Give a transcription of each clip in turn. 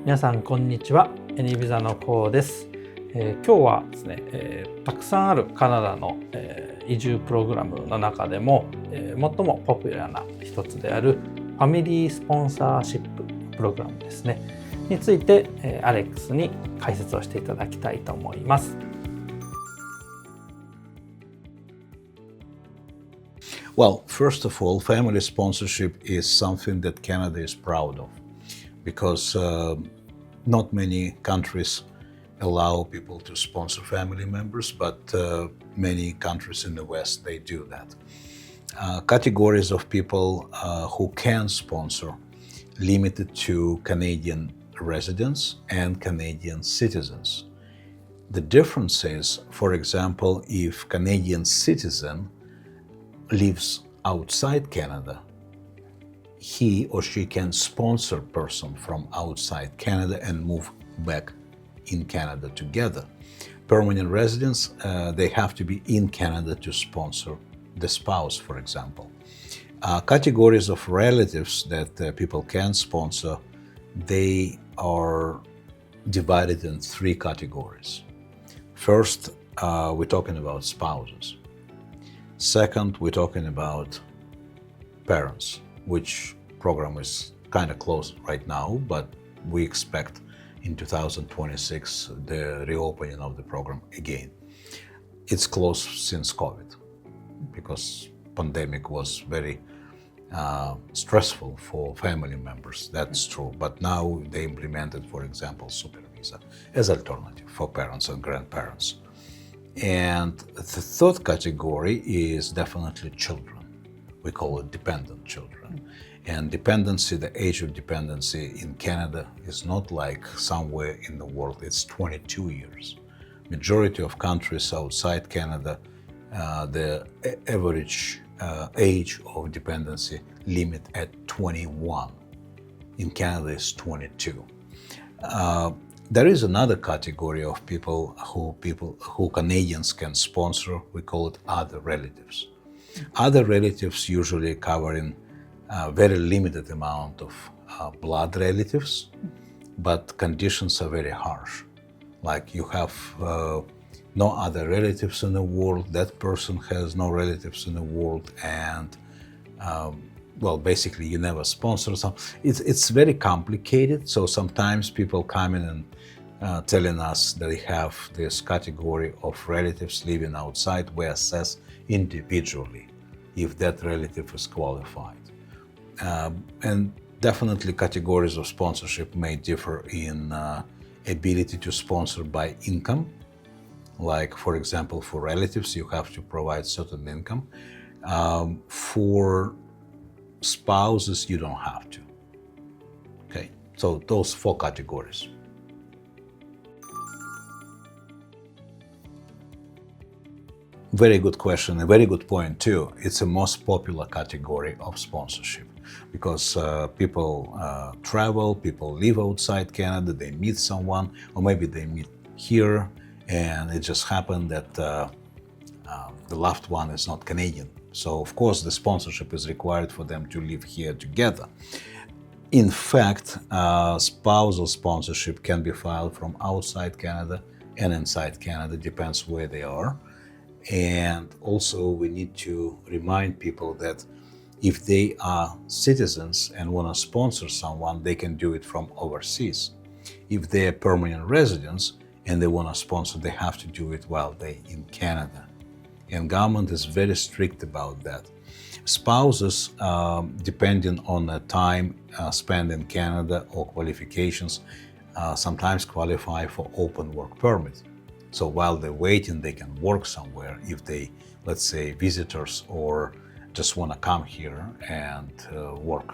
皆さんこんにちは、AnyVisaの方です。今日はですね、たくさんあるカナダの、移住プログラムの中でも、最もポピュラーな一つであるファミリースポンサーシッププログラムですねについて、アレックスに解説をしていただきたいと思います。Well, first of all, family sponsorship is something that Canada is proud of because not many countries allow people to sponsor family members, but many countries in the West, they do that. Categories of people who can sponsor limited to Canadian residents and Canadian citizens. The difference is, for example, if Canadian citizen lives outside Canada, he or she can sponsor a person from outside Canada and move back in Canada together. Permanent residents, they have to be in Canada to sponsor the spouse, for example. Categories of relatives that people can sponsor, they are divided in three categories. First, we're talking about spouses. Second, we're talking about parents, which program is kind of closed right now, but we expect in 2026 the reopening of the program again. It's closed since COVID because pandemic was very stressful for family members, that's true. But now they implemented, for example, super visa as alternative for parents and grandparents. And the third category is definitely children. We call it dependent children. And dependency, the age of dependency in Canada is not like somewhere in the world, it's 22 years. Majority of countries outside Canada, the average age of dependency limit at 21. In Canada is 22. There is another category of people who Canadians can sponsor. We call it other relatives. Other relatives usually covering a very limited amount of blood relatives, but conditions are very harsh. Like you have no other relatives in the world, that person has no relatives in the world, and well, basically you never sponsor some. It's very complicated, so sometimes people come in and telling us that they have this category of relatives living outside. We assess individually if that relative is qualified. And definitely categories of sponsorship may differ in ability to sponsor by income. Like, for example, for relatives, you have to provide certain income. For spouses, you don't have to. Okay, so those four categories. Very good question, a very good point too. It's the most popular category of sponsorship because people travel, people live outside Canada, they meet someone, or maybe they meet here, and it just happened that the loved one is not Canadian. So of course the sponsorship is required for them to live here together. In fact, spousal sponsorship can be filed from outside Canada and inside Canada, depends where they are. And also we need to remind people that if they are citizens and want to sponsor someone, they can do it from overseas. If they are permanent residents and they want to sponsor, they have to do it while they're in Canada. And government is very strict about that. Spouses, depending on the time spent in Canada or qualifications, sometimes qualify for open work permit. So while they're waiting, they can work somewhere if they, let's say, visitors or just want to come here and work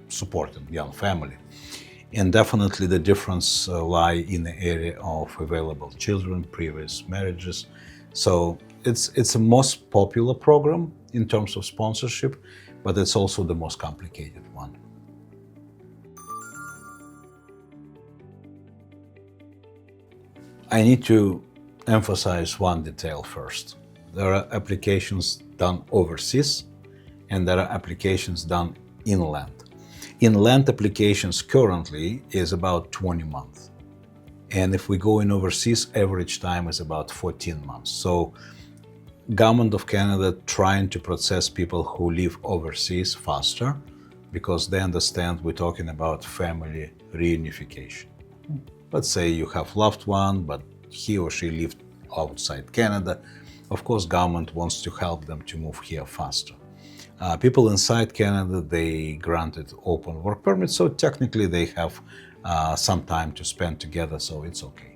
supporting young family. And definitely the difference lie in the area of available children, previous marriages. So it's the most popular program in terms of sponsorship, but it's also the most complicated one. I need to emphasize one detail first. There are applications done overseas and there are applications done inland. in land applications currently is about 20 months. And if we go in overseas, average time is about 14 months. So Government of Canada trying to process people who live overseas faster because they understand we're talking about family reunification. Let's say you have loved one, but he or she lived outside Canada. Of course, government wants to help them to move here faster. People inside Canada, they granted open work permits, so technically they have some time to spend together, so it's okay.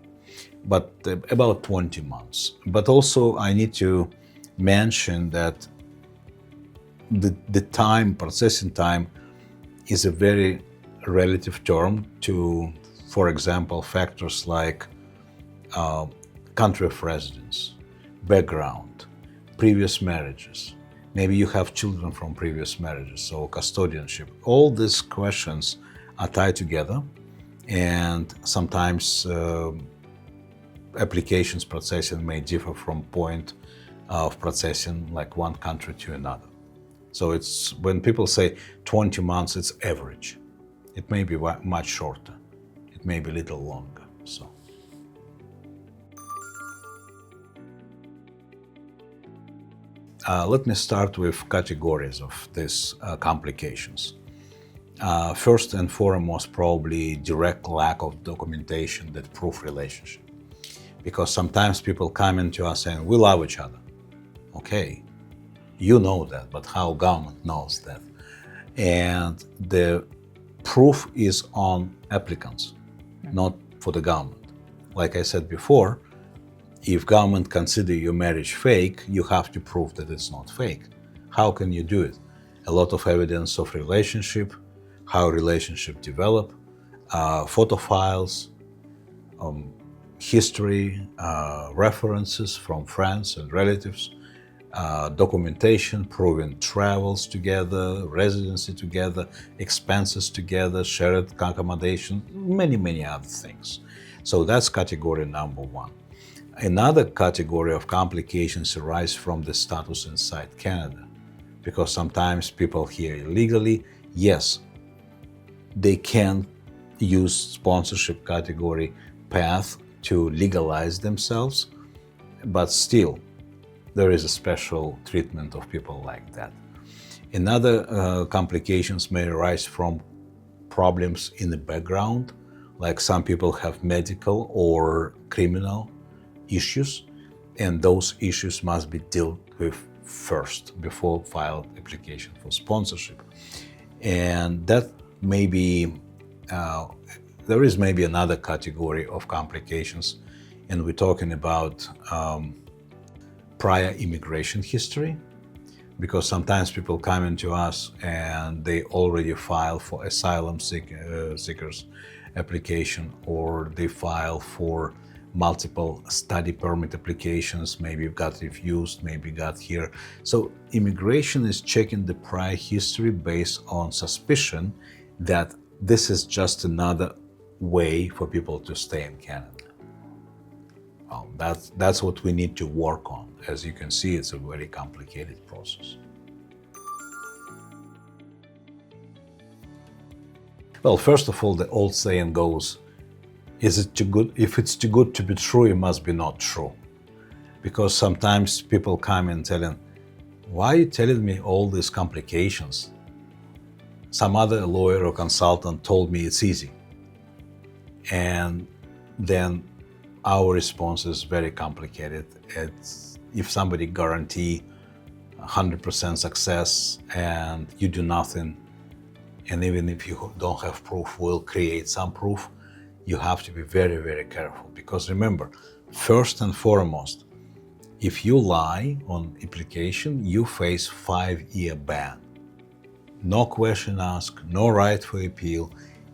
But about 20 months. But also I need to mention that the time, processing time, is a very relative term to, for example, factors like country of residence, background, previous marriages. Maybe you have children from previous marriages, so custodianship. All these questions are tied together, and sometimes applications processing may differ from point of processing like one country to another. So it's when people say 20 months, it's average. It may be much shorter. It may be a little longer. So. Let me start with categories of these complications. First and foremost, probably direct lack of documentation that prove relationship. Because sometimes people come into us saying, we love each other. Okay, you know that, but how government knows that? And the proof is on applicants, not for the government. Like I said before, if government consider your marriage fake, you have to prove that it's not fake. How can you do it? A lot of evidence of relationship, how relationship develop, photo files, history, references from friends and relatives, documentation proving travels together, residency together, expenses together, shared accommodation, many other things. So that's category number one. Another category of complications arise from the status inside Canada, because sometimes people here illegally, yes, they can use sponsorship category path to legalize themselves, but still there is a special treatment of people like that. Another complications may arise from problems in the background, like some people have medical or criminal issues, and those issues must be dealt with first before filed application for sponsorship. And that may be, there is maybe another category of complications, and we're talking about prior immigration history, because sometimes people come into us and they already file for asylum seekers application, or they file for multiple study permit applications, maybe got refused, maybe got here. So immigration is checking the prior history based on suspicion that this is just another way for people to stay in Canada. Well, that's what we need to work on. As you can see, it's a very complicated process. Well, first of all, the old saying goes, is it too good? If it's too good to be true, it must be not true. Because sometimes people come and telling, why are you telling me all these complications? Some other lawyer or consultant told me it's easy. And then our response is very complicated. It's if somebody guarantee 100% success and you do nothing, and even if you don't have proof, we'll create some proof, you have to be very careful. Because remember, first and foremost, if you lie on application, you face 5-year ban. No question asked, no right for appeal,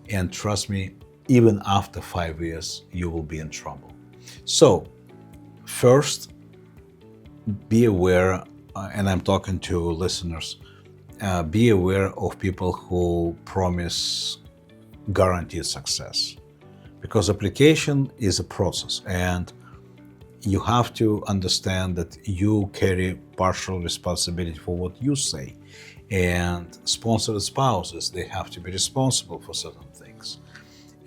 and trust me, even after 5 years, you will be in trouble. So, first, be aware, and I'm talking to listeners, be aware of people who promise guaranteed success. Because application is a process, and you have to understand that you carry partial responsibility for what you say. And sponsored spouses, they have to be responsible for certain things.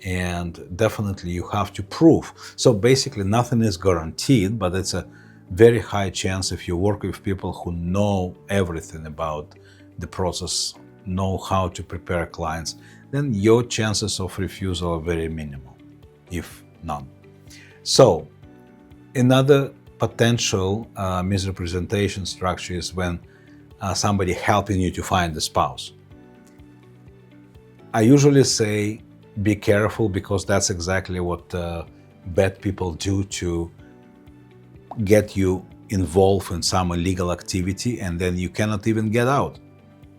And definitely you have to prove. So basically nothing is guaranteed, but it's a very high chance if you work with people who know everything about the process, know how to prepare clients, then your chances of refusal are very minimal, if none. So another potential misrepresentation structure is when somebody helping you to find a spouse. I usually say be careful, because that's exactly what bad people do to get you involved in some illegal activity, and then you cannot even get out,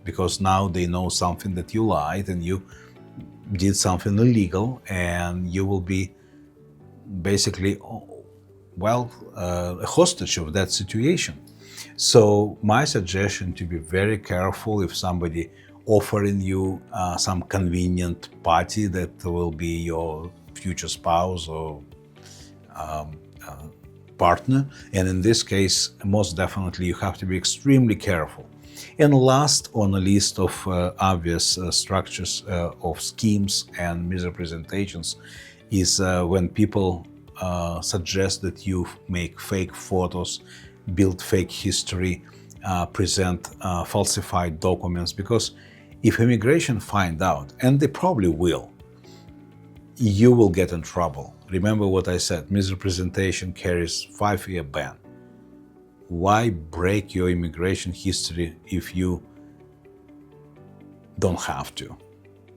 because now they know something that you lied and you did something illegal, and you will be basically, a hostage of that situation. So my suggestion to be very careful if somebody offering you some convenient party that will be your future spouse or partner. And in this case, most definitely you have to be extremely careful. And last on the list of obvious structures of schemes and misrepresentations is when people suggest that you make fake photos, build fake history, present falsified documents, because if immigration find out, and they probably will, you will get in trouble. Remember what I said, misrepresentation carries 5-year ban. Why break your immigration history if you don't have to?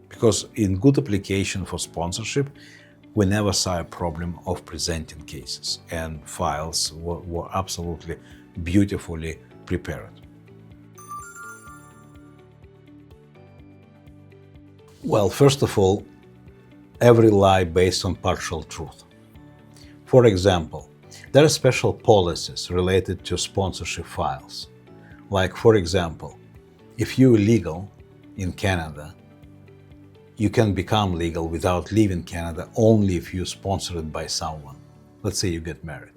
Because in good application for sponsorship, we never saw a problem of presenting cases, and files were absolutely beautifully prepared. Well, first of all, every lie based on partial truth. For example, there are special policies related to sponsorship files. Like, for example, if you're illegal in Canada, you can become legal without leaving Canada only if you're sponsored by someone. Let's say you get married.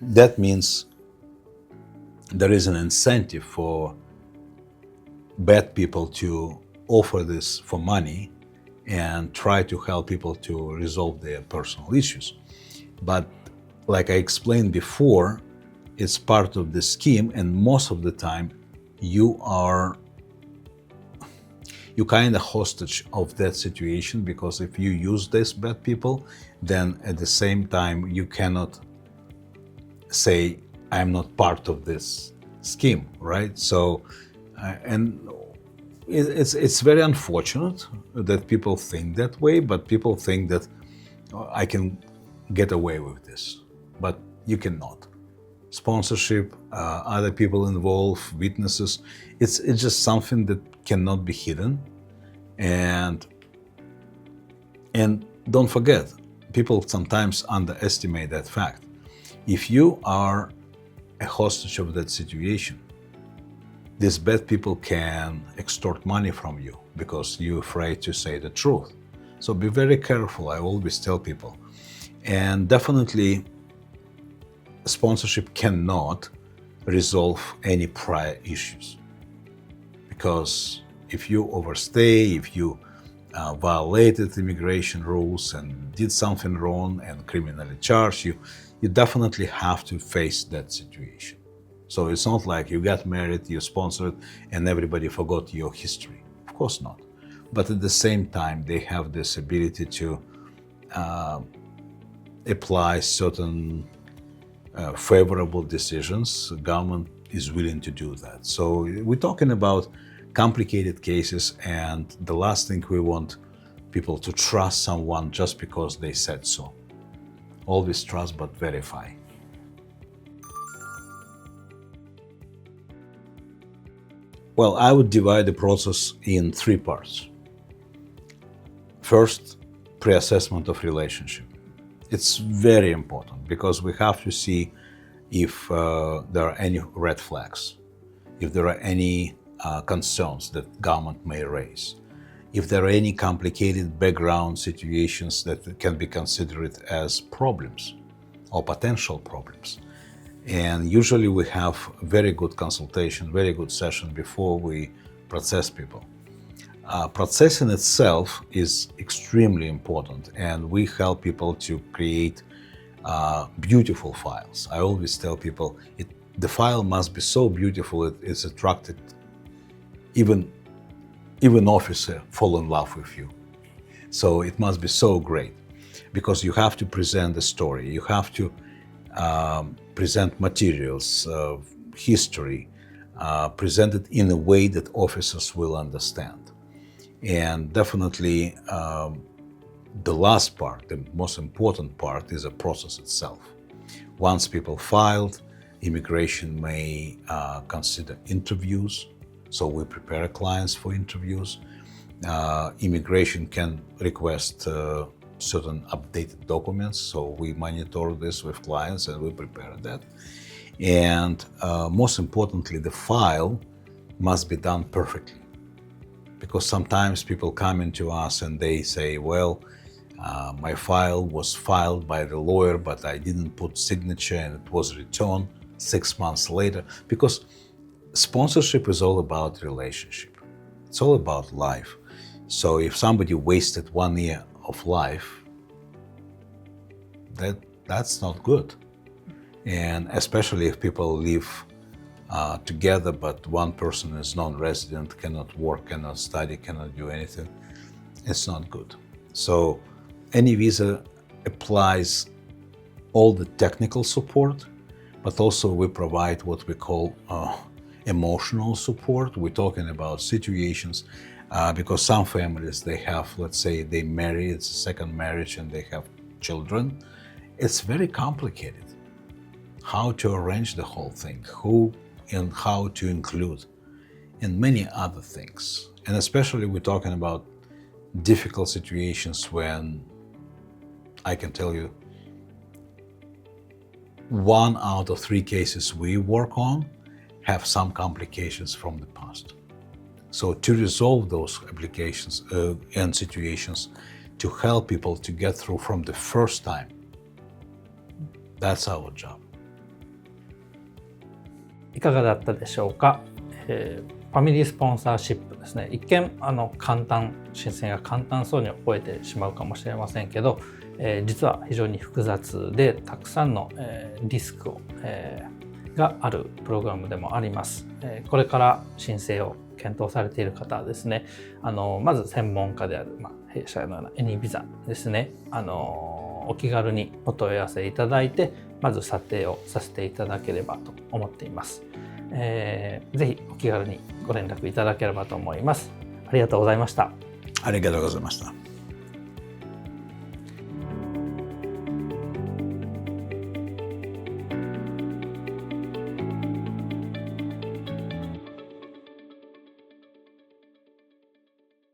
That means there is an incentive for bad people to offer this for money and try to help people to resolve their personal issues. But like I explained before, it's part of the scheme, and most of the time you kind of hostage of that situation, because if you use these bad people, then at the same time you cannot say I'm not part of this scheme, right? So and it's very unfortunate that people think that way, but people think that I can get away with this, but you cannot. Sponsorship, other people involved, witnesses, it's just something that cannot be hidden. And don't forget, people sometimes underestimate that fact. If you are a hostage of that situation, these bad people can extort money from you because you're afraid to say the truth. So be very careful, I always tell people. And definitely, sponsorship cannot resolve any prior issues, because if you overstay, if you violated immigration rules and did something wrong and criminally charged, you definitely have to face that situation. So it's not like you got married, you sponsored, and everybody forgot your history. Of course not. But at the same time, they have this ability to apply certain favorable decisions. The government is willing to do that. So we're talking about complicated cases, and the last thing we want people to trust someone just because they said so. Always trust but verify. Well, I would divide the process in 3 parts. First, pre-assessment of relationship. It's very important because we have to see if there are any red flags, if there are any concerns that government may raise, if there are any complicated background situations that can be considered as problems or potential problems. And usually we have very good consultation, very good session before we process people. Processing itself is extremely important, and we help people to create beautiful files. I always tell people the file must be so beautiful it's attracted even officer fall in love with you. So it must be so great, because you have to present the story, you have to present materials, history, present it in a way that officers will understand. And definitely the last part, the most important part, is the process itself. Once people filed, immigration may consider interviews, so we prepare clients for interviews. Immigration can request certain updated documents, so we monitor this with clients and we prepare that. And most importantly, the file must be done perfectly, because sometimes people come into us and they say, well, my file was filed by the lawyer, but I didn't put signature and it was returned 6 months later. Because sponsorship is all about relationship. It's all about life. So if somebody wasted 1 year of life, that's not good. And especially if people live together, but one person is non-resident, cannot work, cannot study, cannot do anything, it's not good. So AnyVisa applies all the technical support, but also we provide what we call emotional support. We're talking about situations because some families, they have, let's say they marry, it's a second marriage and they have children. It's very complicated how to arrange the whole thing, who and how to include, and many other things. And especially we're talking about difficult situations when, I can tell you, 1 out of 3 cases we work on have some complications from the past. So to resolve those applications and situations, to help people to get through from the first time, that's our job. いかがだったでしょうか。ファミリースポンサーシップですね。一見簡単、申請が簡単そうに覚えてしまうかもしれませんけど、実は非常に複雑でたくさんの、リスクを、があるプログラムでもあります。これから申請を検討されている方はですね、まず専門家である、弊社のようなAnyVisaですね、お気軽にお問い合わせいただいて、まず査定をさせていただければと思っています。ぜひお気軽にご連絡いただければと思います。ありがとうございました。ありがとうございました。